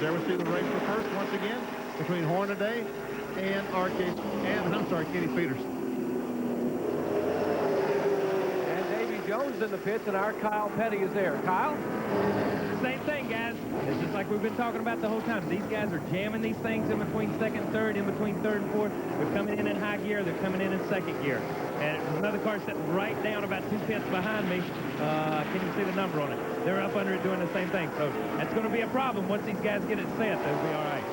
There we see the race for first once again between Hornaday and Kenny Peterson. And Davy Jones in the pits, and our Kyle Petty is there. Kyle? Same thing, guys. It's just like we've been talking about the whole time. These guys are jamming these things in between second and third, in between third and fourth. They're coming in high gear. They're coming in second gear. And another car sitting right down about 2 pits behind me. Can you see the number on it? They're up under it doing the same thing. So that's going to be a problem. Once these guys get it set, they'll be all right.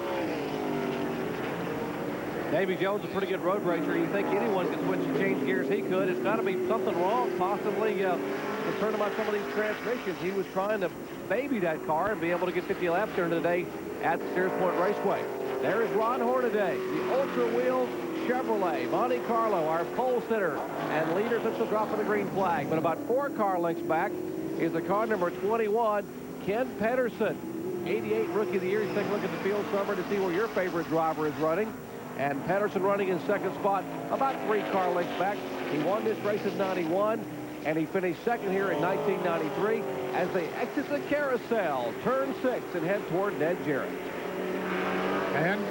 Davy Jones, a pretty good road racer. You think anyone could switch and change gears? He could. It's got to be something wrong, possibly concerned about some of these transmissions. He was trying to baby that car and be able to get 50 laps during the day at the Sears Point Raceway. There is Ron Hornaday, the Ultra Wheels Chevrolet Monte Carlo, our pole sitter and leader since the drop of the green flag. But about 4 car lengths back is the car number 21, Ken Pedersen, 88 Rookie of the Year. You take a look at the field summary to see where your favorite driver is running. And Pedersen running in second spot, about 3 car lengths back. He won this race in '91, and he finished second here in 1993 as they exit the carousel, turn 6, and head toward Ned Jarrett. And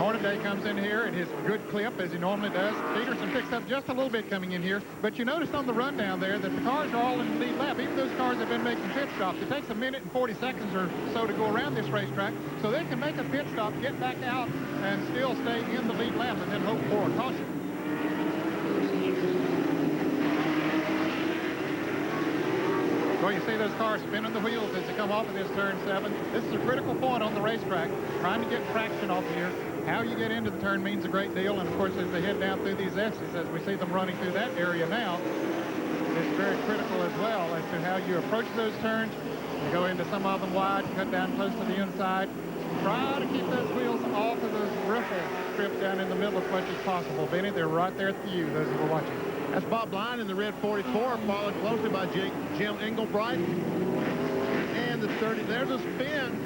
Hornaday comes in here in his good clip, as he normally does. Peterson picks up just a little bit coming in here. But you notice on the rundown there that the cars are all in the lead lap. Even those cars have been making pit stops. It takes a minute and 40 seconds or so to go around this racetrack. So they can make a pit stop, get back out, and still stay in the lead lap and then hope for a caution. Well, you see those cars spinning the wheels as they come off of this turn 7. This is a critical point on the racetrack, trying to get traction off here. How you get into the turn means a great deal, and of course as they head down through these S's, as we see them running through that area now, it's very critical as well as to how you approach those turns. You go into some of them wide, cut down close to the inside. Try to keep those wheels off of those riffle strips down in the middle as much as possible. Benny, they're right there at you, those who are watching. That's Bob Line in the red 44, followed closely by Jim Engelbright. And the 30, there's a spin.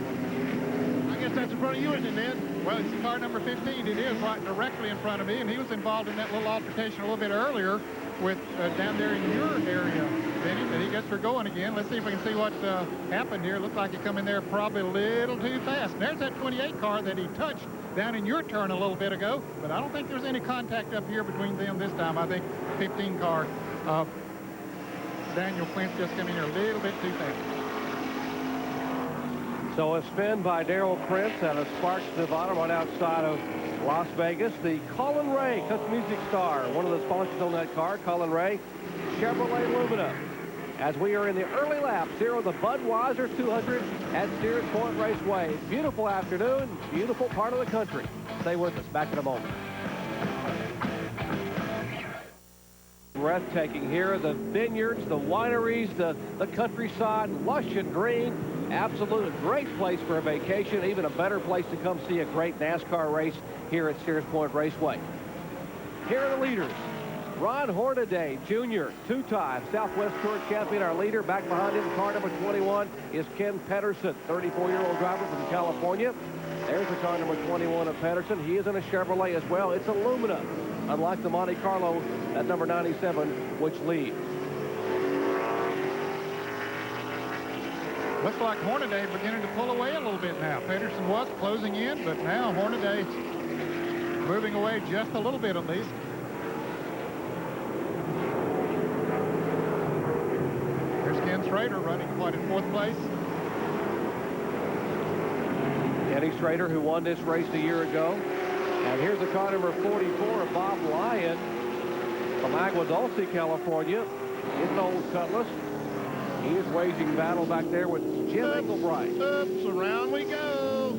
I guess that's in front of you, isn't it, Ned? Well, it's car number 15. It is right directly in front of me, and he was involved in that little altercation a little bit earlier with down there in your area, Benny, but he gets her going again. Let's see if we can see what happened here. Looks like he come in there probably a little too fast. And there's that 28 car that he touched down in your turn a little bit ago, but I don't think there's any contact up here between them this time. I think 15 car Daniel Quint just came in here a little bit too fast. So a spin by Darrell Prince out of Sparks, Nevada, right outside of Las Vegas. The Colin Ray Country Music Star, one of the sponsors on that car, Colin Ray, Chevrolet Lumina. As we are in the early laps here on the Budweiser 200 at Sears Point Raceway. Beautiful afternoon, beautiful part of the country. Stay with us, back in a moment. Breathtaking here, the vineyards, the wineries, the countryside, lush and green. Absolutely great place for a vacation, even a better place to come see a great NASCAR race here at Sears Point Raceway. Here are the leaders. Ron Hornaday, Jr., 2-time Southwest Tour champion, our leader. Back behind him, car number 21 is Ken Pedersen, 34-year-old driver from California. There's the car number 21 of Pedersen. He is in a Chevrolet as well. It's a Lumina, unlike the Monte Carlo at number 97, which leads. Looks like Hornaday beginning to pull away a little bit now. Pedersen was closing in, but now Hornaday moving away just a little bit at least. There's Ken Schrader running quite in 4th place. Kenny Schrader, who won this race a year ago. And here's the car number 44 of Bob Lyon from Agua Dulce, California. His old Cutlass. He is waging battle back there with Jim Engelbright. Oops, around we go.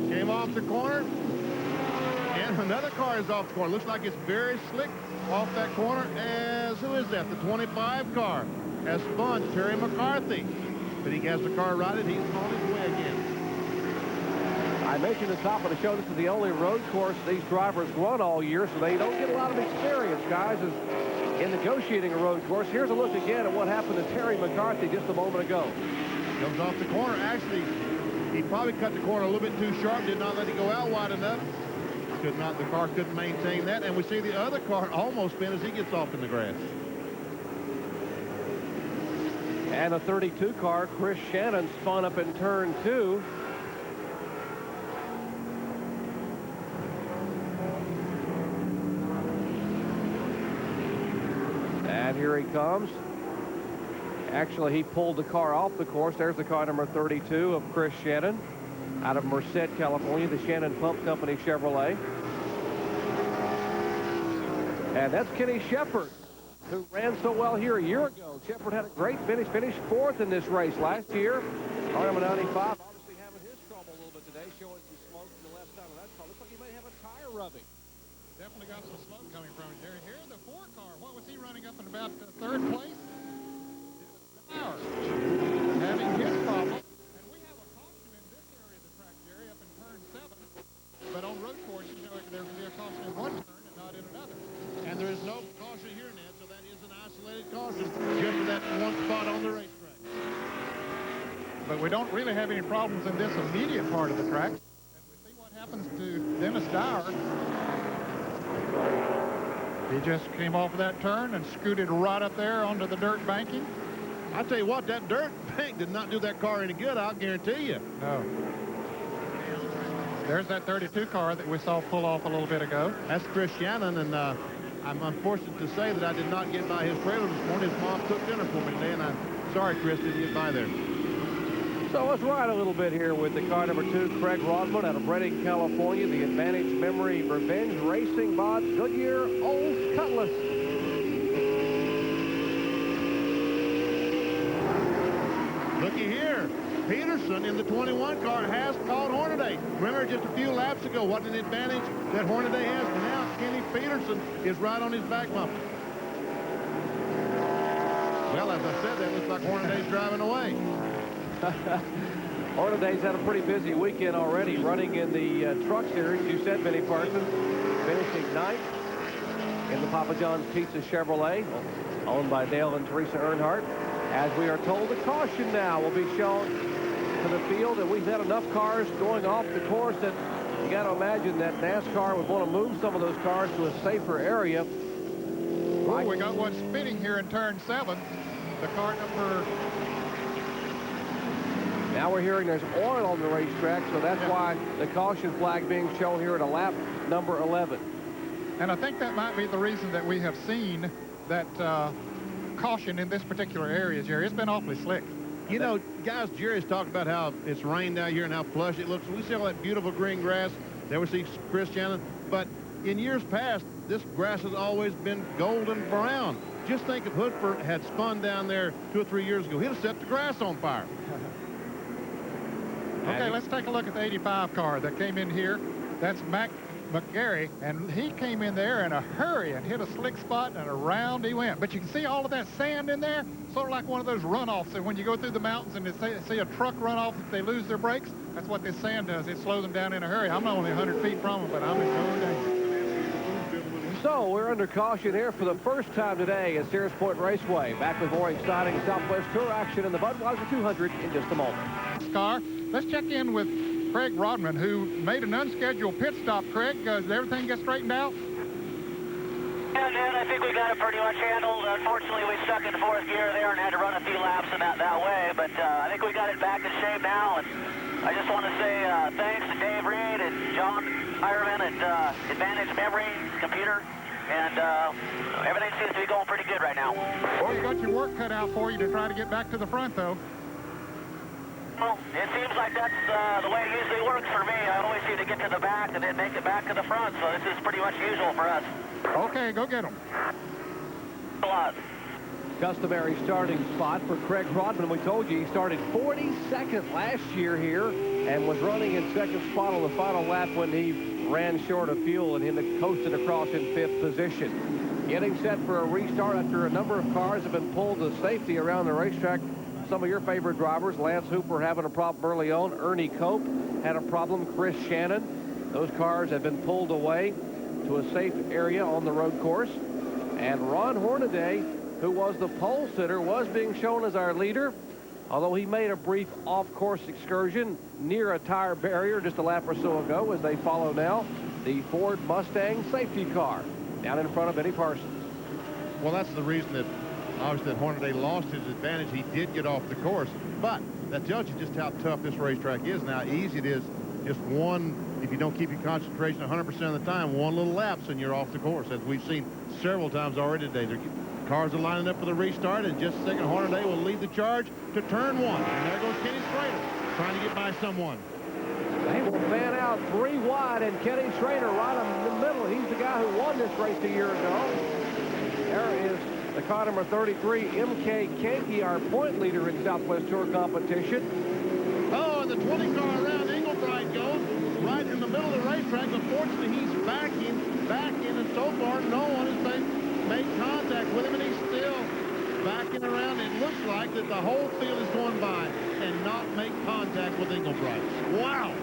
Came off the corner. And another car is off the corner. Looks like it's very slick off that corner. As, who is that? The 25 car has spun Terry McCarthy. But he has the car righted. He's on his way again. I mentioned at the top of the show, this is the only road course these drivers run all year, so they don't get a lot of experience, guys, in negotiating a road course. Here's a look again at what happened to Terry McCarthy just a moment ago. Comes off the corner. Actually, he probably cut the corner a little bit too sharp, did not let it go out wide enough. The car couldn't maintain that, and we see the other car almost spin as he gets off in the grass. And a 32 car, Chris Shannon, spun up in turn 2. And here he comes. Actually, he pulled the car off the course. There's the car number 32 of Chris Shannon out of Merced, California, the Shannon Pump Company Chevrolet. And that's Kenny Shepard, who ran so well here a year ago. Shepard had a great finish, finished 4th in this race last year. Car number 95, obviously having his trouble a little bit today, showing some smoke to the left side of that car. Looks like he may have a tire rubbing. Definitely got some smoke coming from it, Jerry. Here's the 4 car. What was he running up in about 3rd place? Ours. Having his problem. And we have a caution in this area of the track, Jerry, up in turn 7. But on road courses, you know, there can be a caution in one turn and not in another. And there is no caution here, Ned, so that is an isolated caution just for that one spot on the racetrack. But we don't really have any problems in this immediate part of the track. And we see what happens to Dennis Dyer. He just came off of that turn and scooted right up there onto the dirt banking. I tell you what, that dirt bank did not do that car any good, I'll guarantee you. No. There's that 32 car that we saw pull off a little bit ago. That's Chris Shannon, and I'm unfortunate to say that I did not get by his trailer this morning. His mom cooked dinner for me today, and I'm sorry, Chris, didn't get by there. So let's ride a little bit here with the car number 2, Craig Rodman out of Redding, California, the Advantage Memory Revenge Racing Bots Goodyear Old Cutlass. Looky here. Peterson in the 21 car has caught Hornaday. Remember just a few laps ago what an advantage that Hornaday has. And now Kenny Peterson is right on his back bumper. Well, as I said, that looks like Hornaday's driving away. Hornaday's had a pretty busy weekend already running in the Truck Series. You said Benny Parsons finishing 9th in the Papa John's Pizza Chevrolet, owned by Dale and Teresa Earnhardt. As we are told, the caution now will be shown to the field, and we've had enough cars going off the course that you got to imagine that NASCAR would want to move some of those cars to a safer area. Oh, we got one spinning here in turn 7. The car number... Now we're hearing there's oil on the racetrack, so that's why the caution flag being shown here at a lap number 11. And I think that might be the reason that we have seen that caution in this particular area, Jerry. It's been awfully slick. You know, guys, Jerry's talked about how it's rained out here and how plush it looks. We see all that beautiful green grass. There we see Chris Shannon. But in years past, this grass has always been golden brown. Just think if Hoodford had spun down there 2 or 3 years ago, he'd have set the grass on fire. Okay, let's take a look at the 85 car that came in here. That's Mac McGarry, and he came in there in a hurry and hit a slick spot, and around he went. But you can see all of that sand in there, sort of like one of those runoffs. And when you go through the mountains and they see a truck run off, if they lose their brakes, that's what this sand does. It slows them down in a hurry. I'm only 100 feet from them, but I'm in no danger. So we're under caution here for the first time today at Sears Point Raceway. Back with more exciting Southwest Tour action in the Budweiser 200 in just a moment. Car. Let's check in with Craig Rodman, who made an unscheduled pit stop. Craig, did everything get straightened out? Yeah, Ned, I think we got it pretty much handled. Unfortunately, we stuck in 4th gear there and had to run a few laps in that way, but I think we got it back in shape now, and I just want to say thanks to Dave Reed and John Hireman at Advantage Memory Computer, and everything seems to be going pretty good right now. Well, you got your work cut out for you to try to get back to the front, though. Well, it seems like that's the way it usually works for me. I always seem to get to the back and then make it back to the front, so this is pretty much usual for us. Okay, go get them. A lot. Customary starting spot for Craig Rodman. We told you he started 42nd last year here and was running in 2nd spot on the final lap when he ran short of fuel and him coasted across in 5th position. Getting set for a restart after a number of cars have been pulled to safety around the racetrack. Some of your favorite drivers, Lance Hooper having a problem early on. Ernie Cope had a problem. Chris Shannon. Those cars have been pulled away to a safe area on the road course. And Ron Hornaday, who was the pole sitter, was being shown as our leader, although he made a brief off-course excursion near a tire barrier just a lap or so ago, as they follow now the Ford Mustang safety car down in front of Benny Parsons. Well, that's the reason that obviously that Hornaday lost his advantage. He did get off the course, but that tells you just how tough this racetrack is and how easy it is. Just one, if you don't keep your concentration 100% of the time, one little lapse and you're off the course, as we've seen several times already today. Cars are lining up for the restart. In just a second, Hornaday will lead the charge to turn 1. And there goes Kenny Schrader trying to get by someone. They will fan out 3 wide, and Kenny Schrader right in the middle. He's the guy who won this race a year ago. There is the car number 33, M.K. Kankey, our point leader in Southwest Tour competition. Oh, and the 20 car around Englebright goes right in the middle of the racetrack. Unfortunately, he's backing, and so far no one has made contact with him, and he's still backing around. It looks like that the whole field is going by and not make contact with Englebright. Wow!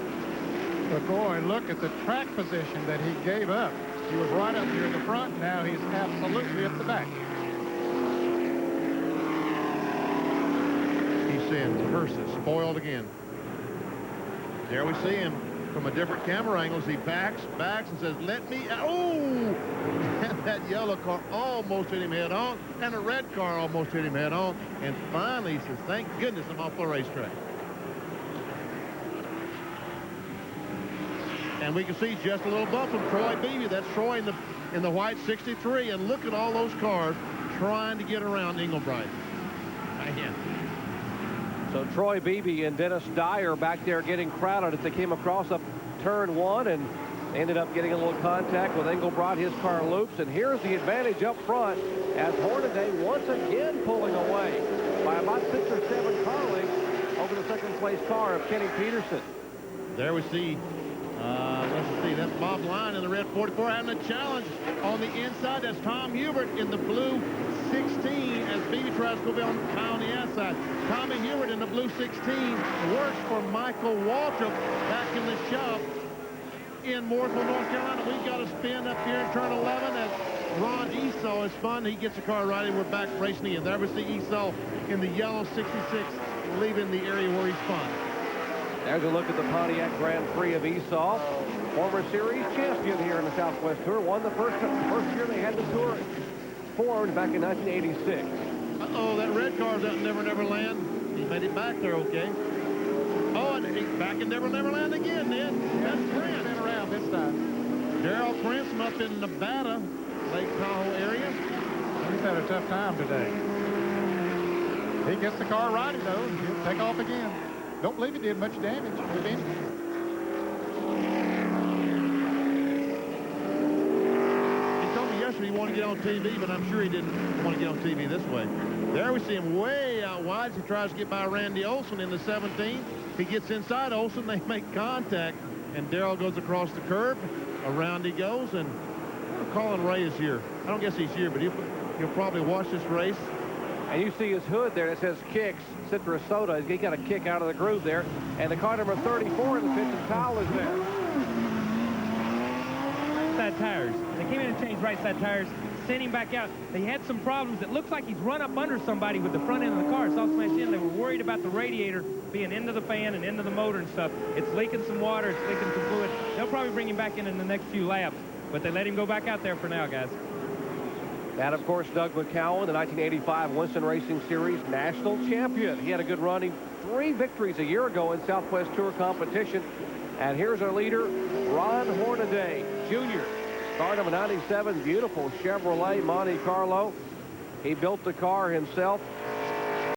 But boy, look at the track position that he gave up. He was right up here in the front. Now he's absolutely at the back. He's saying the hearse is spoiled again. There we see him from a different camera angle as he backs and says, let me out. Oh! And that yellow car almost hit him head on, and the red car almost hit him head on. And finally, he says, thank goodness I'm off the racetrack. And we can see just a little bump from Troy Beebe. That's Troy in the white 63. And look at all those cars trying to get around Englebright. Man. So Troy Beebe and Dennis Dyer back there getting crowded as they came across up turn 1 and ended up getting a little contact with Englebright. His car loops, and here's the advantage up front as Hornaday once again pulling away by about 6 or 7 car lengths over the second place car of Kenny Peterson. There we see, let's see, that's Bob Line in the red 44 having a challenge on the inside. That's Tom Hubert in the blue 16 as Beebe tries to go on the outside. Tommy Hubert in the blue 16 works for Michael Waltrip back in the shop in Mooresville, North Carolina. We've got a spin up here in turn 11 as Ron Esau is spun. He gets the car right and we're back racing again. There we see Esau in the yellow 66 leaving the area where he spun. There's a look at the Pontiac Grand Prix of Esau. Former series champion here in the Southwest Tour. Won the first year they had the tour formed back in 1986. Uh-oh, that red car's out in Never Never Land. He made it back there okay. Oh, and he's back in Never Never Land again then. That's Prince. Been around this time. Darrell Prince from up in Nevada, Lake Tahoe area. He's had a tough time today. He gets the car righted, though. He'll take off again. Don't believe he did much damage, if any. He told me yesterday he wanted to get on TV, but I'm sure he didn't want to get on TV this way. There we see him way out wide as he tries to get by Randy Olson in the 17. He gets inside Olson. They make contact, and Darrell goes across the curb. Around he goes, and Colin Ray is here. I don't guess he's here, but he'll probably watch this race. And you see his hood there that says Kicks Citrus Soda. He got a kick out of the groove there. And the car number 34 in the pits and towel is there. Right side tires. They came in and changed right side tires, sent him back out. They had some problems. It looks like he's run up under somebody with the front end of the car. It's all smashed in. They were worried about the radiator being into the fan and into the motor and stuff. It's leaking some water. It's leaking some fluid. They'll probably bring him back in the next few laps. But they let him go back out there for now, guys. And, of course, Doug McCowan, the 1985 Winston Racing Series national champion. He had a good run. He 3 victories a year ago in Southwest Tour competition. And here's our leader, Ron Hornaday, Jr. Car number 97, beautiful Chevrolet Monte Carlo. He built the car himself.